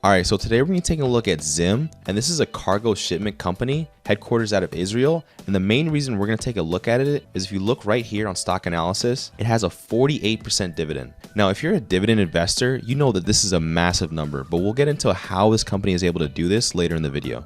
Alright, so today we're going to be taking a look at ZIM, and this is a cargo shipment company, headquarters out of Israel, and the main reason we're going to take a look at it is if you look right here on stock analysis, it has a 48% dividend. Now, if you're a dividend investor, you know that this is a massive number, but we'll get into how this company is able to do this later in the video.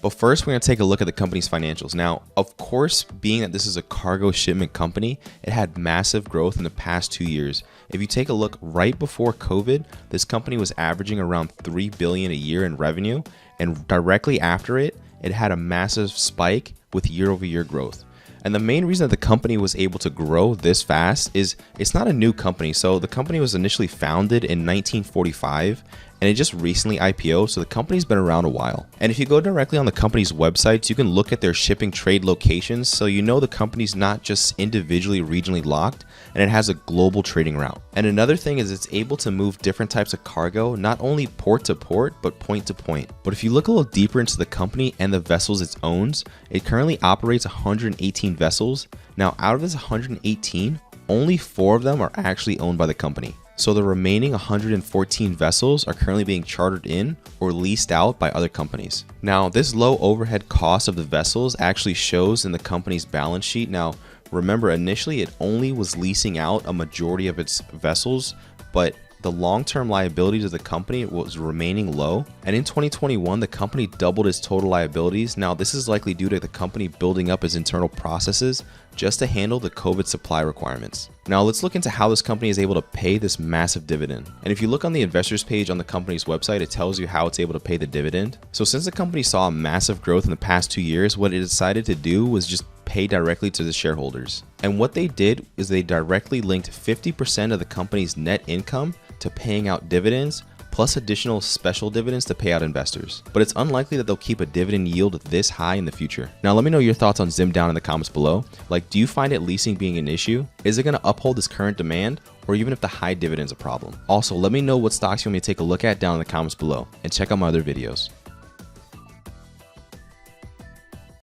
But first, we're going to take a look at the company's financials. Now, of course, being that this is a cargo shipment company, it had massive growth in the past 2 years. If you take a look right before COVID, this company was averaging around $3 billion a year in revenue. And directly after it, it had a massive spike with year-over-year growth. And the main reason that the company was able to grow this fast is it's not a new company. So the company was initially founded in 1945 and it just recently IPO'd, so the company's been around a while. And if you go directly on the company's websites, you can look at their shipping trade locations, so you know the company's not just individually regionally locked, and it has a global trading route. And another thing is it's able to move different types of cargo, not only port to port, but point to point. But if you look a little deeper into the company and the vessels it owns, it currently operates 118 vessels. Now, out of this 118, only 4 of them are actually owned by the company. So the remaining 114 vessels are currently being chartered in or leased out by other companies. Now, this low overhead cost of the vessels actually shows in the company's balance sheet. Now, remember, initially it only was leasing out a majority of its vessels, but the long-term liabilities of the company was remaining low. And in 2021, the company doubled its total liabilities. Now, this is likely due to the company building up its internal processes just to handle the COVID supply requirements. Now, let's look into how this company is able to pay this massive dividend. And if you look on the investors page on the company's website, it tells you how it's able to pay the dividend. So since the company saw a massive growth in the past 2 years, what it decided to do was just pay directly to the shareholders. And what they did is they directly linked 50% of the company's net income to paying out dividends, plus additional special dividends to pay out investors. But it's unlikely that they'll keep a dividend yield this high in the future. Now, let me know your thoughts on ZIM down in the comments below. Like, do you find it leasing being an issue? Is it going to uphold this current demand? Or even if the high dividend's a problem? Also, let me know what stocks you want me to take a look at down in the comments below, and check out my other videos.